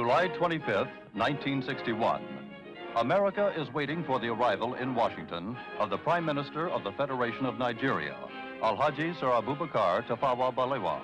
July 25th, 1961. America is waiting for the arrival in Washington of the Prime Minister of the Federation of Nigeria, Alhaji Sir Abubakar Tafawa Balewa.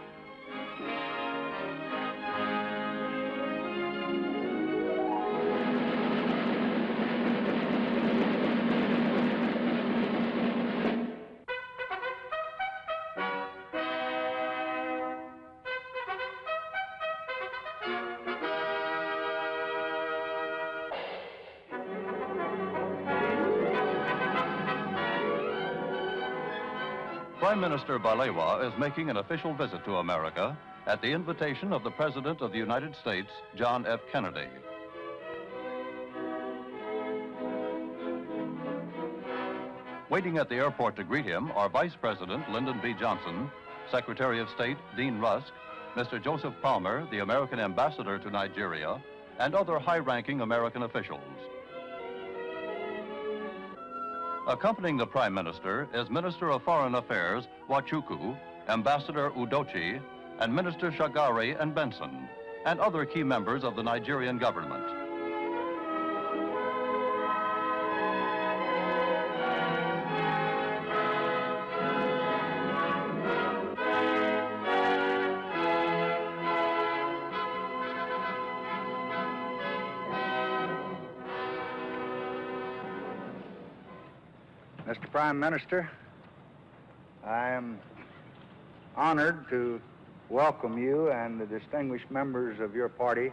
Prime Minister Balewa is making an official visit to America at the invitation of the President of the United States, John F. Kennedy. Waiting at the airport to greet him are Vice President Lyndon B. Johnson, Secretary of State Dean Rusk, Mr. Joseph Palmer, the American Ambassador to Nigeria, and other high-ranking American officials. Accompanying the Prime Minister is Minister of Foreign Affairs Nwachukwu, Ambassador Udochi, and Minister Shagari and Benson, and other key members of the Nigerian government. Mr. Prime Minister, I am honored to welcome you and the distinguished members of your party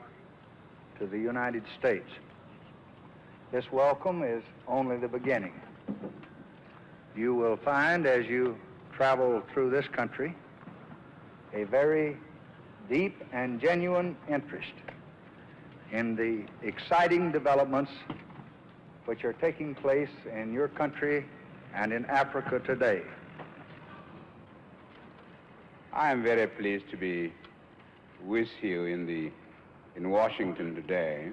to the United States. This welcome is only the beginning. You will find as you travel through this country a very deep and genuine interest in the exciting developments which are taking place in your country and in Africa today. I am very pleased to be with you in Washington today,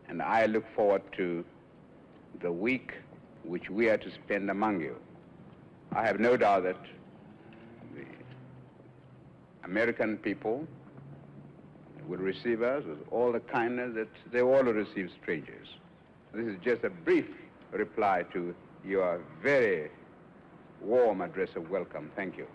and I look forward to the week which we are to spend among you. I have no doubt that the American people will receive us with all the kindness that they all receive strangers. This is just a brief reply to your very warm address of welcome. Thank you.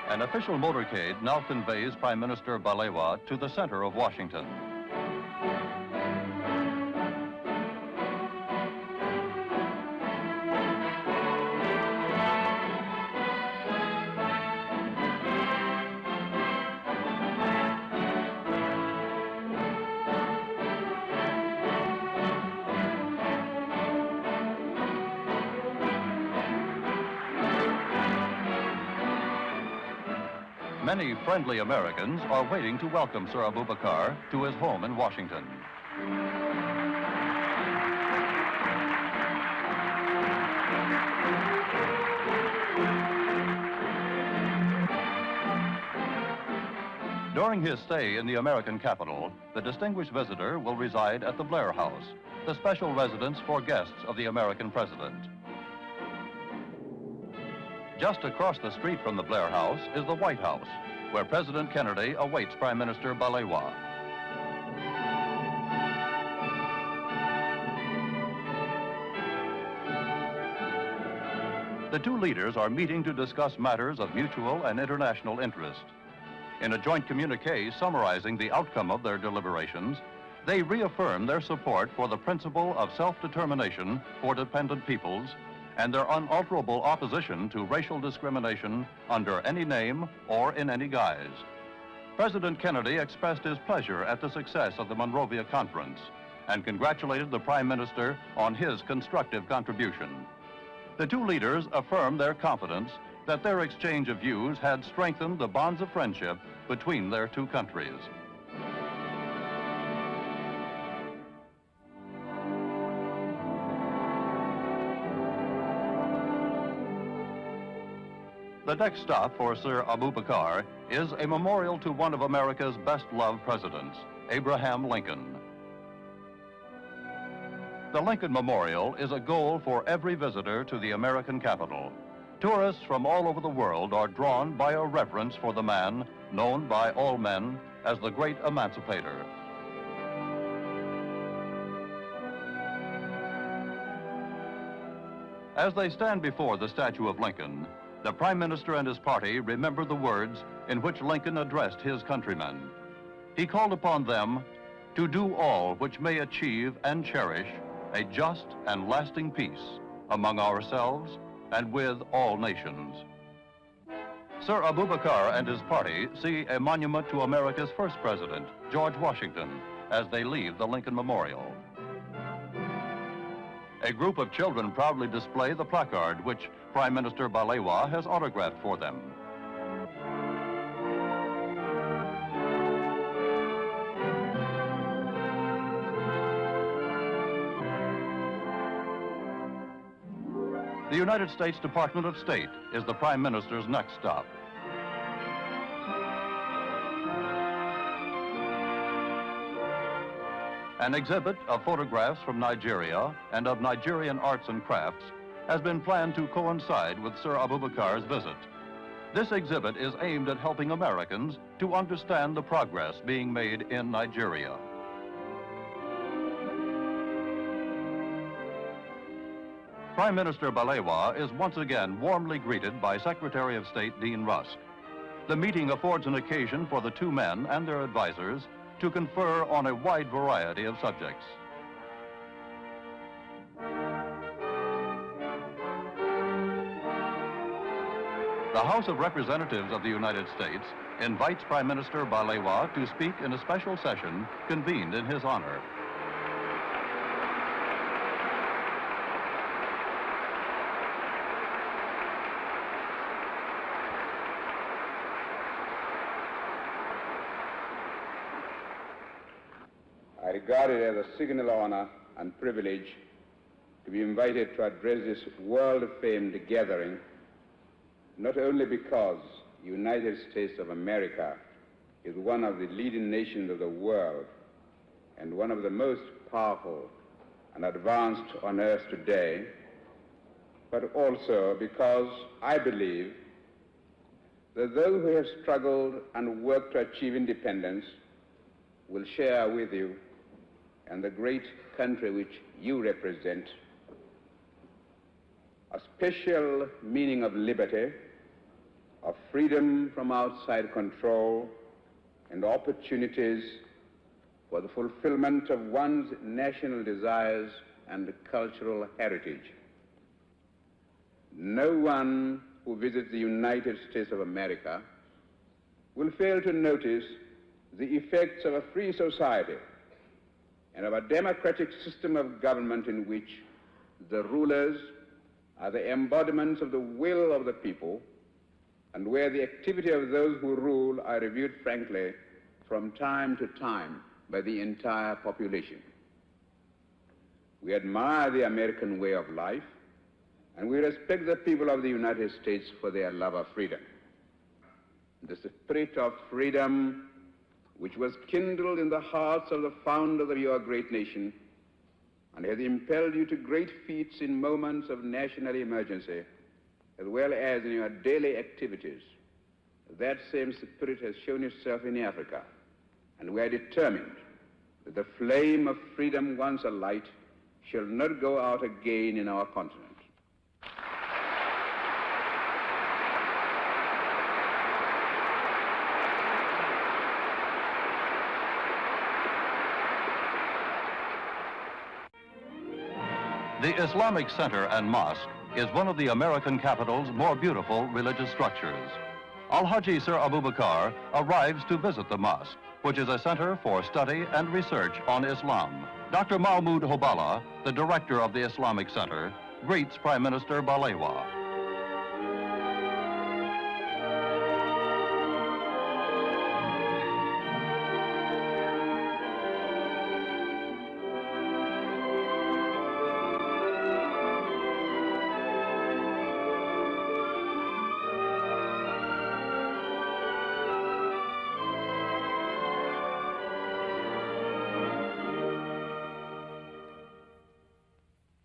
An official motorcade now conveys Prime Minister Balewa to the center of Washington. Many friendly Americans are waiting to welcome Sir Abubakar to his home in Washington. During his stay in the American capital, the distinguished visitor will reside at the Blair House, the special residence for guests of the American president. Just across the street from the Blair House is the White House, where President Kennedy awaits Prime Minister Balewa. The two leaders are meeting to discuss matters of mutual and international interest. In a joint communique summarizing the outcome of their deliberations, they reaffirm their support for the principle of self-determination for dependent peoples and their unalterable opposition to racial discrimination under any name or in any guise. President Kennedy expressed his pleasure at the success of the Monrovia Conference and congratulated the Prime Minister on his constructive contribution. The two leaders affirmed their confidence that their exchange of views had strengthened the bonds of friendship between their two countries. The next stop for Sir Abubakar is a memorial to one of America's best-loved presidents, Abraham Lincoln. The Lincoln Memorial is a goal for every visitor to the American capital. Tourists from all over the world are drawn by a reverence for the man known by all men as the great emancipator. As they stand before the statue of Lincoln, the Prime Minister and his party remember the words in which Lincoln addressed his countrymen. He called upon them to do all which may achieve and cherish a just and lasting peace among ourselves and with all nations. Sir Abubakar and his party see a monument to America's first president, George Washington, as they leave the Lincoln Memorial. A group of children proudly display the placard which Prime Minister Balewa has autographed for them. The United States Department of State is the Prime Minister's next stop. An exhibit of photographs from Nigeria and of Nigerian arts and crafts has been planned to coincide with Sir Abubakar's visit. This exhibit is aimed at helping Americans to understand the progress being made in Nigeria. Prime Minister Balewa is once again warmly greeted by Secretary of State Dean Rusk. The meeting affords an occasion for the two men and their advisors to confer on a wide variety of subjects. The House of Representatives of the United States invites Prime Minister Balewa to speak in a special session convened in his honor. I regard it as a signal honor and privilege to be invited to address this world-famed gathering, not only because the United States of America is one of the leading nations of the world and one of the most powerful and advanced on earth today, but also because I believe that those who have struggled and worked to achieve independence will share with you and the great country which you represent a special meaning of liberty, of freedom from outside control, and opportunities for the fulfillment of one's national desires and cultural heritage. No one who visits the United States of America will fail to notice the effects of a free society and of a democratic system of government in which the rulers are the embodiments of the will of the people, and where the activity of those who rule are reviewed frankly from time to time by the entire population. We admire the American way of life, and we respect the people of the United States for their love of freedom. The spirit of freedom which was kindled in the hearts of the founders of your great nation and has impelled you to great feats in moments of national emergency, as well as in your daily activities. That same spirit has shown itself in Africa, and we are determined that the flame of freedom once alight shall not go out again in our continent. The Islamic Center and Mosque is one of the American capital's more beautiful religious structures. Al-Haji Sir Abubakar arrives to visit the mosque, which is a center for study and research on Islam. Dr. Mahmoud Hobala, the director of the Islamic Center, greets Prime Minister Balewa.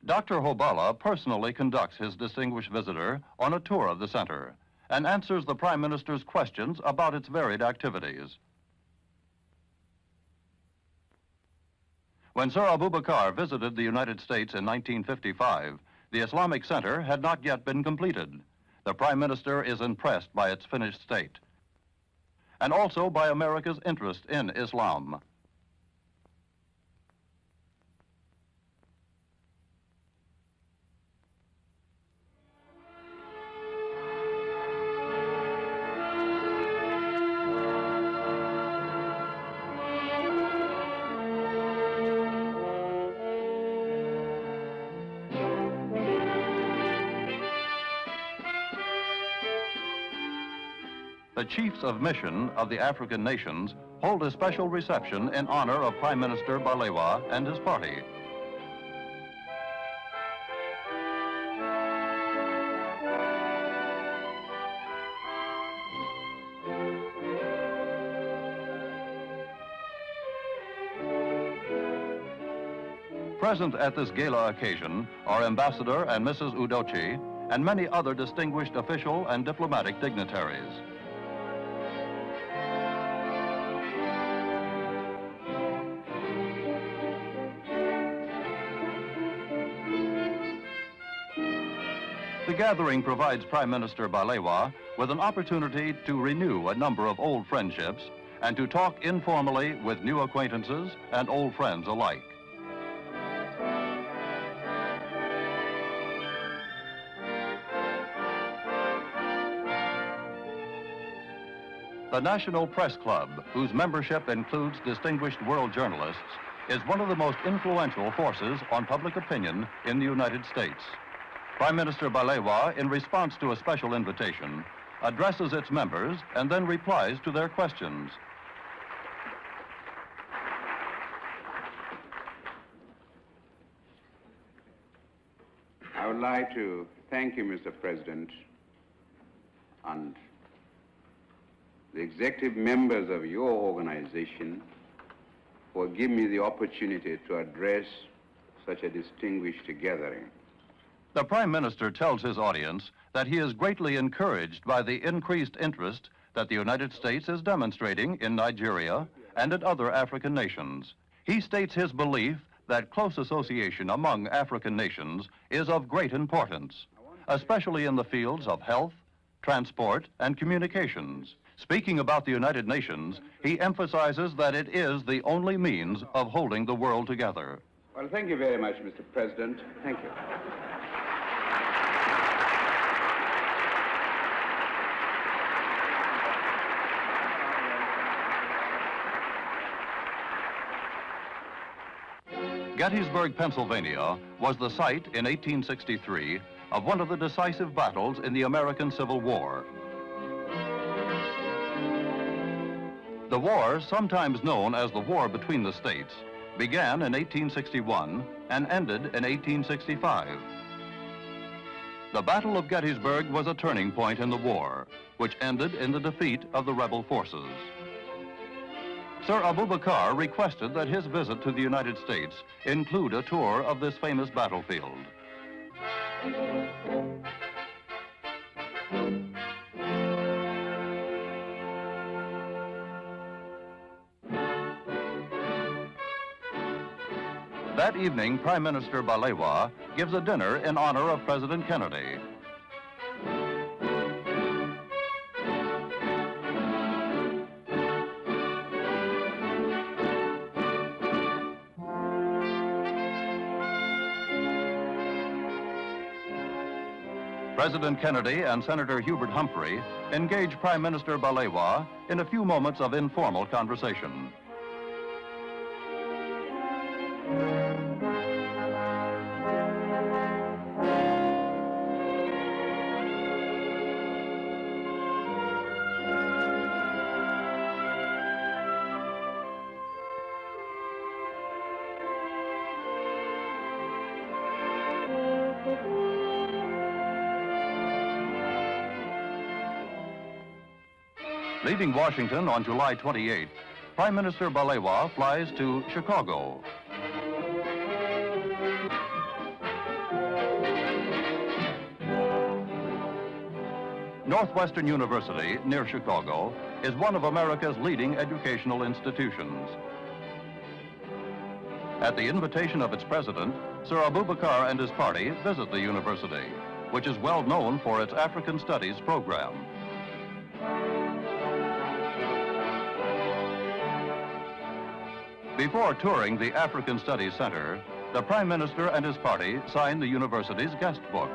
Dr. Hobala personally conducts his distinguished visitor on a tour of the center and answers the Prime Minister's questions about its varied activities. When Sir Abubakar visited the United States in 1955, the Islamic Center had not yet been completed. The Prime Minister is impressed by its finished state and also by America's interest in Islam. The chiefs of mission of the African nations hold a special reception in honor of Prime Minister Balewa and his party. Present at this gala occasion are Ambassador and Mrs. Udochi and many other distinguished official and diplomatic dignitaries. The gathering provides Prime Minister Balewa with an opportunity to renew a number of old friendships and to talk informally with new acquaintances and old friends alike. The National Press Club, whose membership includes distinguished world journalists, is one of the most influential forces on public opinion in the United States. Prime Minister Balewa, in response to a special invitation, addresses its members and then replies to their questions. I would like to thank you, Mr. President, and the executive members of your organization for giving me the opportunity to address such a distinguished gathering. The Prime Minister tells his audience that he is greatly encouraged by the increased interest that the United States is demonstrating in Nigeria and in other African nations. He states his belief that close association among African nations is of great importance, especially in the fields of health, transport, and communications. Speaking about the United Nations, he emphasizes that it is the only means of holding the world together. Well, thank you very much, Mr. President. Thank you. Gettysburg, Pennsylvania, was the site in 1863 of one of the decisive battles in the American Civil War. The war, sometimes known as the War Between the States, began in 1861 and ended in 1865. The Battle of Gettysburg was a turning point in the war, which ended in the defeat of the rebel forces. Sir Abubakar requested that his visit to the United States include a tour of this famous battlefield. That evening, Prime Minister Balewa gives a dinner in honor of President Kennedy. President Kennedy and Senator Hubert Humphrey engage Prime Minister Balewa in a few moments of informal conversation. Leaving Washington on July 28th, Prime Minister Balewa flies to Chicago. Northwestern University, near Chicago, is one of America's leading educational institutions. At the invitation of its president, Sir Abubakar and his party visit the university, which is well known for its African Studies program. Before touring the African Studies Center, the Prime Minister and his party signed the university's guest book.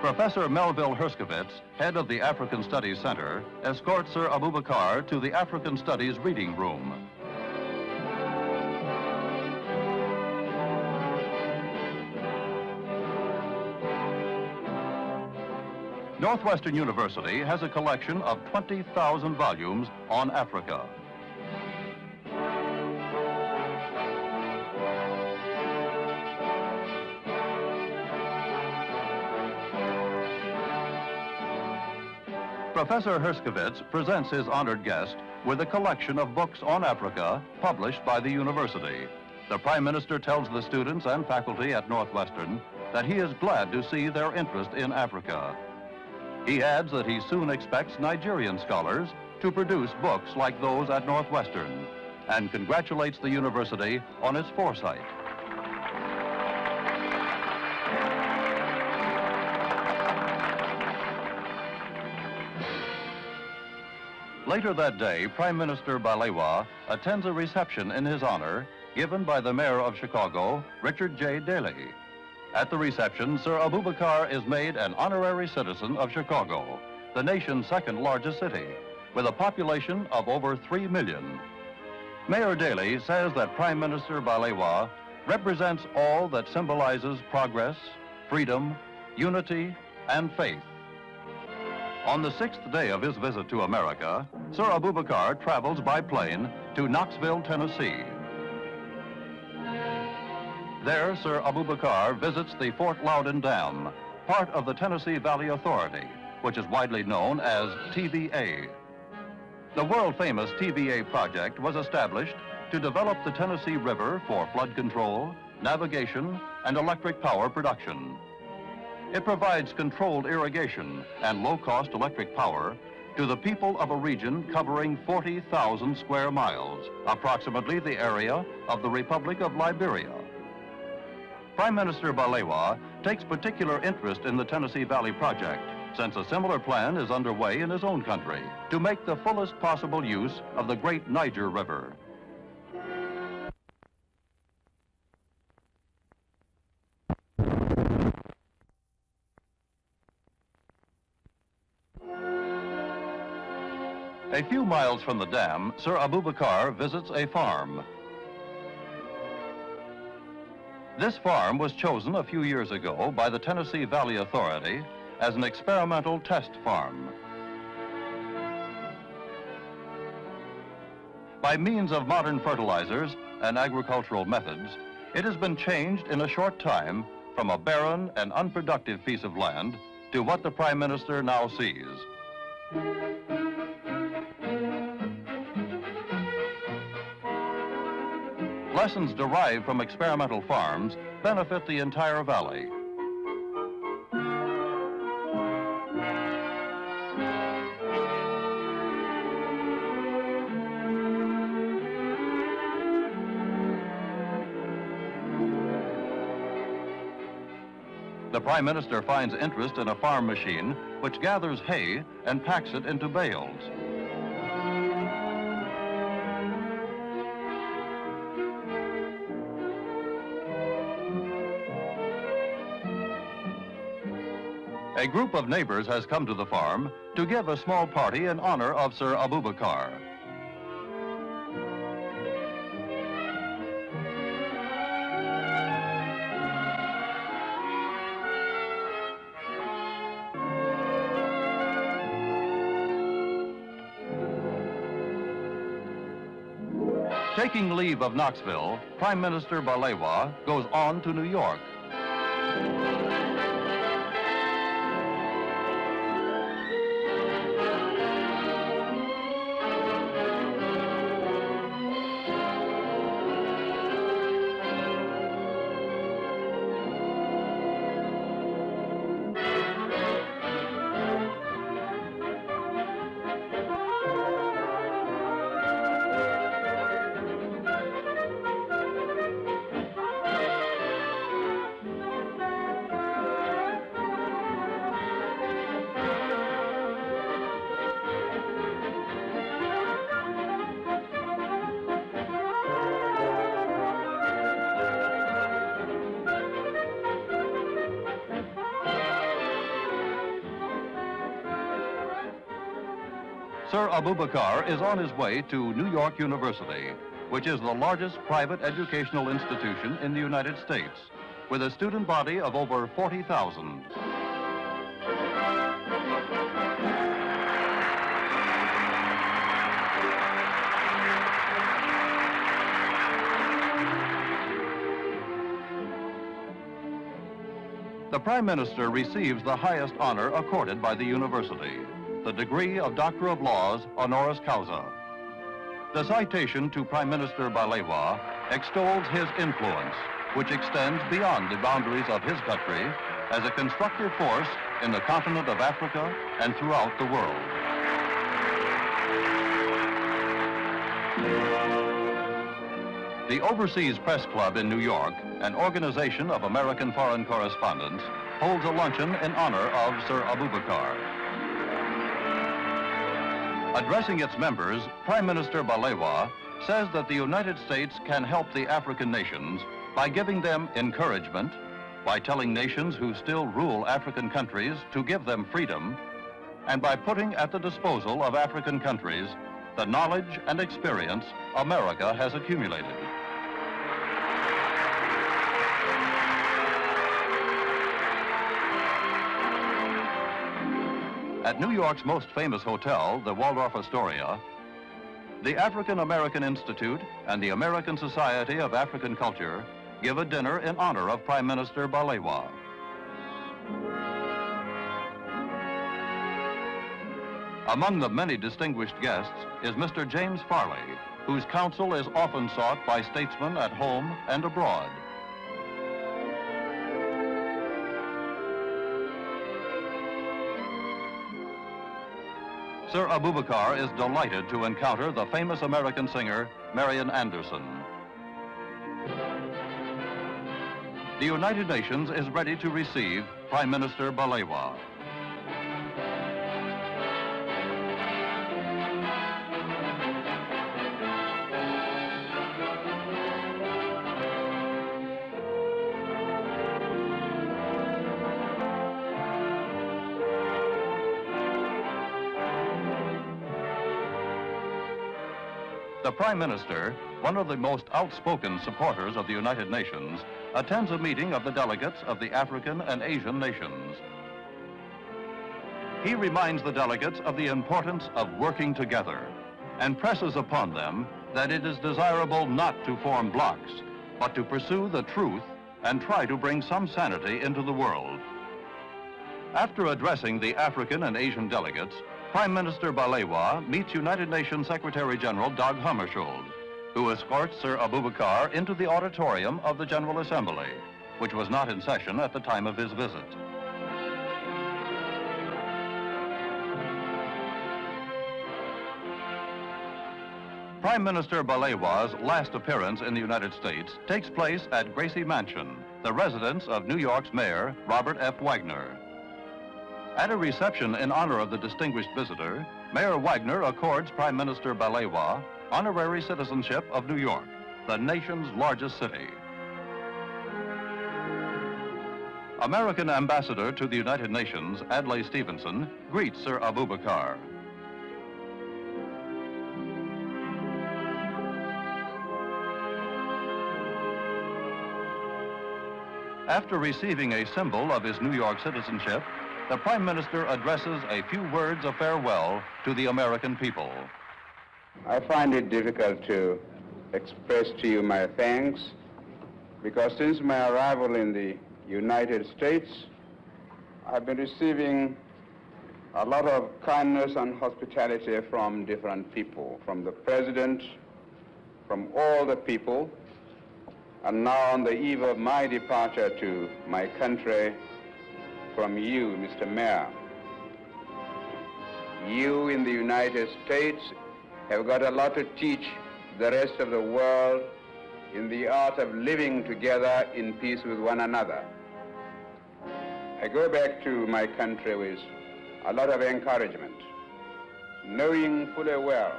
Professor Melville Herskovits, head of the African Studies Center, escorts Sir Abubakar to the African Studies reading room. Northwestern University has a collection of 20,000 volumes on Africa. Professor Herskovits presents his honored guest with a collection of books on Africa published by the university. The Prime Minister tells the students and faculty at Northwestern that he is glad to see their interest in Africa. He adds that he soon expects Nigerian scholars to produce books like those at Northwestern, and congratulates the university on its foresight. Later that day, Prime Minister Balewa attends a reception in his honor given by the mayor of Chicago, Richard J. Daley. At the reception, Sir Abubakar is made an honorary citizen of Chicago, the nation's second largest city, with a population of over 3 million. Mayor Daley says that Prime Minister Balewa represents all that symbolizes progress, freedom, unity, and faith. On the 6th day of his visit to America, Sir Abubakar travels by plane to Knoxville, Tennessee. There, Sir Abubakar visits the Fort Loudoun Dam, part of the Tennessee Valley Authority, which is widely known as TVA. The world-famous TVA project was established to develop the Tennessee River for flood control, navigation, and electric power production. It provides controlled irrigation and low-cost electric power to the people of a region covering 40,000 square miles, approximately the area of the Republic of Liberia. Prime Minister Balewa takes particular interest in the Tennessee Valley Project, since a similar plan is underway in his own country to make the fullest possible use of the great Niger River. A few miles from the dam, Sir Abubakar visits a farm. This farm was chosen a few years ago by the Tennessee Valley Authority as an experimental test farm. By means of modern fertilizers and agricultural methods, it has been changed in a short time from a barren and unproductive piece of land to what the Prime Minister now sees. Lessons derived from experimental farms benefit the entire valley. The Prime Minister finds interest in a farm machine which gathers hay and packs it into bales. A group of neighbors has come to the farm to give a small party in honor of Sir Abubakar. Taking leave of Knoxville, Prime Minister Balewa goes on to New York. Sir Abubakar is on his way to New York University, which is the largest private educational institution in the United States, with a student body of over 40,000. The Prime Minister receives the highest honor accorded by the university, the degree of Doctor of Laws honoris causa. The citation to Prime Minister Balewa extols his influence, which extends beyond the boundaries of his country as a constructive force in the continent of Africa and throughout the world. The Overseas Press Club in New York, an organization of American foreign correspondents, holds a luncheon in honor of Sir Abubakar. Addressing its members, Prime Minister Balewa says that the United States can help the African nations by giving them encouragement, by telling nations who still rule African countries to give them freedom, and by putting at the disposal of African countries the knowledge and experience America has accumulated. At New York's most famous hotel, the Waldorf Astoria, the African American Institute and the American Society of African Culture give a dinner in honor of Prime Minister Balewa. Among the many distinguished guests is Mr. James Farley, whose counsel is often sought by statesmen at home and abroad. Sir Abubakar is delighted to encounter the famous American singer, Marian Anderson. The United Nations is ready to receive Prime Minister Balewa. The Prime Minister, one of the most outspoken supporters of the United Nations, attends a meeting of the delegates of the African and Asian nations. He reminds the delegates of the importance of working together and presses upon them that it is desirable not to form blocs, but to pursue the truth and try to bring some sanity into the world. After addressing the African and Asian delegates, Prime Minister Balewa meets United Nations Secretary General Dag Hammarskjöld, who escorts Sir Abubakar into the auditorium of the General Assembly, which was not in session at the time of his visit. Prime Minister Balewa's last appearance in the United States takes place at Gracie Mansion, the residence of New York's Mayor, Robert F. Wagner. At a reception in honor of the distinguished visitor, Mayor Wagner accords Prime Minister Balewa honorary citizenship of New York, the nation's largest city. American Ambassador to the United Nations, Adlai Stevenson, greets Sir Abubakar. After receiving a symbol of his New York citizenship, the Prime Minister addresses a few words of farewell to the American people. I find it difficult to express to you my thanks because since my arrival in the United States, I've been receiving a lot of kindness and hospitality from different people, from the President, from all the people, and now on the eve of my departure to my country, from you, Mr. Mayor. You in the United States have got a lot to teach the rest of the world in the art of living together in peace with one another. I go back to my country with a lot of encouragement, knowing fully well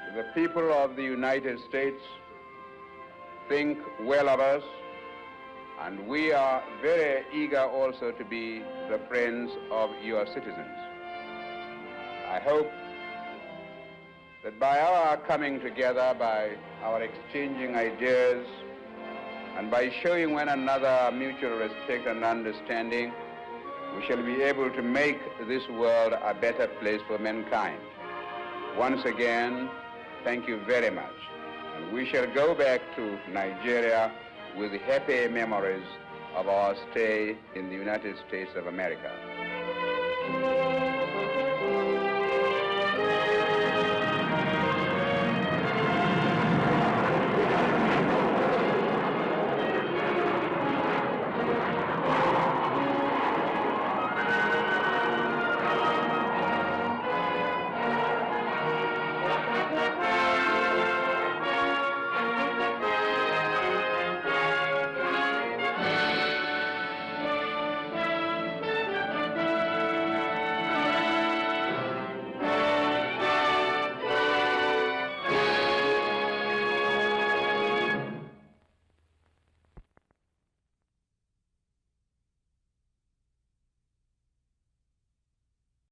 that the people of the United States think well of us, and we are very eager also to be the friends of your citizens. I hope that by our coming together, by our exchanging ideas, and by showing one another mutual respect and understanding, we shall be able to make this world a better place for mankind. Once again, thank you very much. And we shall go back to Nigeria with happy memories of our stay in the United States of America.